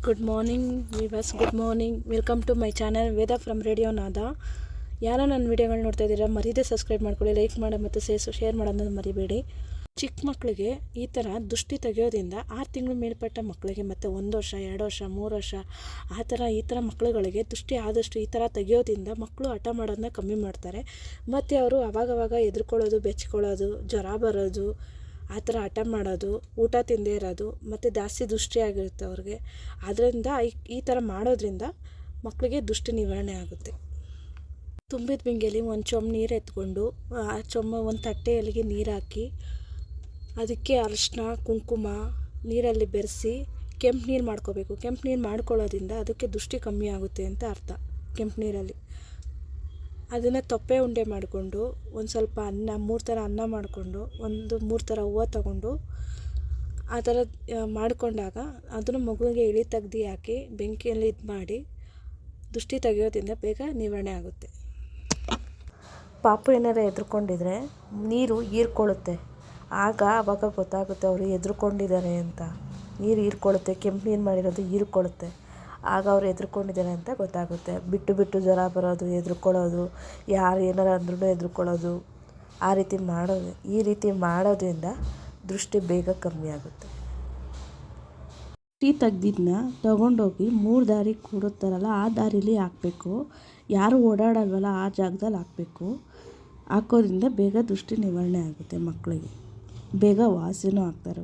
Good morning viewers, good morning. Welcome to my channel Veda from radio Nada. ಯಾರೋ ನನ್ನ ವೀಡಿಯೋಗಳು ನೋಡ್ತಾ ಇದ್ದೀರಾ, ಮರೀದೆ ಸಬ್ಸ್ಕ್ರೈಬ್ ಮಾಡ್ಕೊಳ್ಳಿ, ಲೈಕ್ ಮಾಡಿ ಮತ್ತು ಶೇರ್ ಮಾಡೋದನ್ನು ಮರಿಬೇಡಿ. ಚಿಕ್ಕ ಮಕ್ಕಳಿಗೆ ಈ ಥರ ದೃಷ್ಟಿ ತೆಗೆಯೋದ್ರಿಂದ 6 ತಿಂಗಳು ಮೇಲ್ಪಟ್ಟ ಮಕ್ಕಳಿಗೆ ಮತ್ತು 1 ವರ್ಷ 2 ವರ್ಷ 3 ವರ್ಷ ಈ ಥರ ಮಕ್ಕಳುಗಳಿಗೆ ದೃಷ್ಟಿ ಆದಷ್ಟು ಈ ಥರ ತೆಗೆಯೋದ್ರಿಂದ ಮಕ್ಕಳು ಹಠ ಮಾಡೋದನ್ನ ಕಮ್ಮಿ ಮಾಡ್ತಾರೆ. ಮತ್ತು ಅವರು ಆವಾಗವಾಗ ಹೆದರ್ಕೊಳ್ಳೋದು, ಬೆಚ್ಕೊಳ್ಳೋದು, ಜ್ವರ ಬರೋದು, ಆ ಥರ ಹಠ ಮಾಡೋದು, ಊಟ ತಿಂದೇ ಇರೋದು ಮತ್ತು ಜಾಸ್ತಿ ದೃಷ್ಟಿ ಆಗಿರುತ್ತೆ ಅವ್ರಿಗೆ. ಆದ್ದರಿಂದ ಈ ಥರ ಮಾಡೋದ್ರಿಂದ ಮಕ್ಕಳಿಗೆ ದೃಷ್ಟಿ ನಿವಾರಣೆ ಆಗುತ್ತೆ. ತುಂಬಿದ ಬಿಂಗೆಯಲ್ಲಿ ಒಂದು ಚೊಂಬು ನೀರು ಎತ್ಕೊಂಡು ಆ ಒಂದು ತಟ್ಟೆಯಲ್ಲಿಗೆ ನೀರು ಹಾಕಿ ಅದಕ್ಕೆ ಅರಿಶಿನ ಕುಂಕುಮ ನೀರಲ್ಲಿ ಬೆರೆಸಿ ಕೆಂಪು ನೀರು ಮಾಡ್ಕೋಬೇಕು. ಕೆಂಪು ನೀರು ಮಾಡ್ಕೊಳ್ಳೋದ್ರಿಂದ ಅದಕ್ಕೆ ದೃಷ್ಟಿ ಕಮ್ಮಿ ಆಗುತ್ತೆ ಅಂತ ಅರ್ಥ. ಕೆಂಪು ನೀರಲ್ಲಿ ಅದನ್ನು ತೊಪ್ಪೆ ಉಂಡೆ ಮಾಡಿಕೊಂಡು ಒಂದು ಸ್ವಲ್ಪ ಅನ್ನ 3 ಥರ ಅನ್ನ ಮಾಡಿಕೊಂಡು 3 ಥರ ಹೂವು ತಗೊಂಡು ಆ ಥರ ಮಾಡಿಕೊಂಡಾಗ ಅದನ್ನು ಮಗುವಿಗೆ ಇಳಿ ತೆಗ್ದು ಹಾಕಿ ಬೆಂಕಿಯಲ್ಲಿ ಮಾಡಿ ದೃಷ್ಟಿ ತೆಗೆಯೋದ್ರಿಂದ ಬೇಗ ನಿವಾರಣೆ ಆಗುತ್ತೆ. ಪಾಪು ಏನಾರು ಹೆದ್ರುಕೊಂಡಿದ್ರೆ ನೀರು ಹೀರ್ಕೊಳ್ಳುತ್ತೆ. ಆವಾಗ ಗೊತ್ತಾಗುತ್ತೆ ಅವರು ಹೆದ್ರುಕೊಂಡಿದ್ದಾರೆ ಅಂತ. ನೀರು ಹೀರ್ಕೊಳ್ಳುತ್ತೆ, ಕೆಂಪು ನೀರು ಮಾಡಿರೋದು ಹೀರ್ಕೊಳ್ಳುತ್ತೆ. ಆಗ ಅವ್ರು ಹೆದ್ರುಕೊಂಡಿದ್ದಾರೆ ಅಂತ ಗೊತ್ತಾಗುತ್ತೆ. ಬಿಟ್ಟು ಜ್ವರ ಬರೋದು, ಹೆದ್ರುಕೊಳ್ಳೋದು, ಯಾರು ಏನಾರು ಅಂದ್ರೂ ಹೆದ್ರುಕೊಳ್ಳೋದು, ಈ ರೀತಿ ಮಾಡೋದ್ರಿಂದ ದೃಷ್ಟಿ ಬೇಗ ಕಮ್ಮಿ ಆಗುತ್ತೆ. ದೃಷ್ಟಿ ತೆಗ್ದಿದ್ದನ್ನ ತೊಗೊಂಡೋಗಿ 3 ದಾರಿ ಕೂಡುತ್ತಾರಲ್ಲ ಆ ದಾರಿಲಿ ಹಾಕಬೇಕು. ಯಾರು ಓಡಾಡಲ್ವಲ್ಲ ಆ ಜಾಗದಲ್ಲಿ ಹಾಕೋದ್ರಿಂದ ಬೇಗ ದೃಷ್ಟಿ ನಿವಾರಣೆ ಆಗುತ್ತೆ. ಮಕ್ಕಳಿಗೆ ಬೇಗ ವಾಸಿನೂ ಆಗ್ತಾರೆ.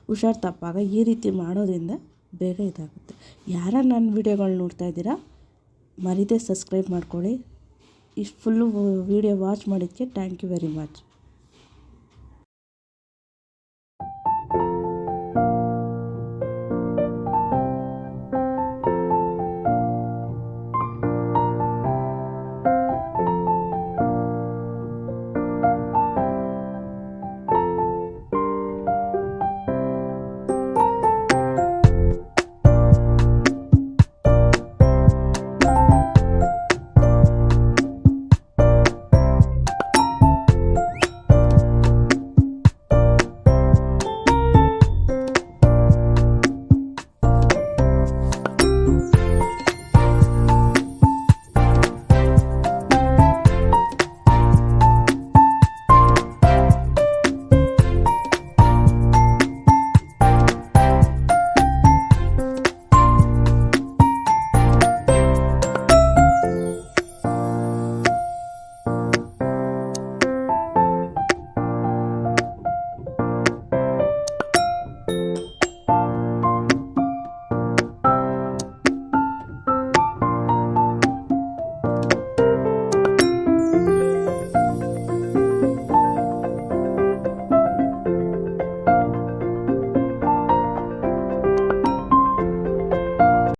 ಹುಷಾರು ತಪ್ಪಾಗ ಈ ರೀತಿ ಮಾಡೋದ್ರಿಂದ ಬೇಗ ಇದಾಗುತ್ತೆ. ಯಾರು ನನ್ನ ವೀಡಿಯೋಗಳು ನೋಡ್ತಾ ಇದ್ದೀರಾ, ಮರೀದೆ ಸಬ್ಸ್ಕ್ರೈಬ್ ಮಾಡ್ಕೊಳ್ಳಿ. ಇಷ್ಟು ಫುಲ್ಲು ವೀಡಿಯೋ ವಾಚ್ ಮಾಡಿದ್ದಕ್ಕೆ ಥ್ಯಾಂಕ್ ಯು ವೆರಿ ಮಚ್.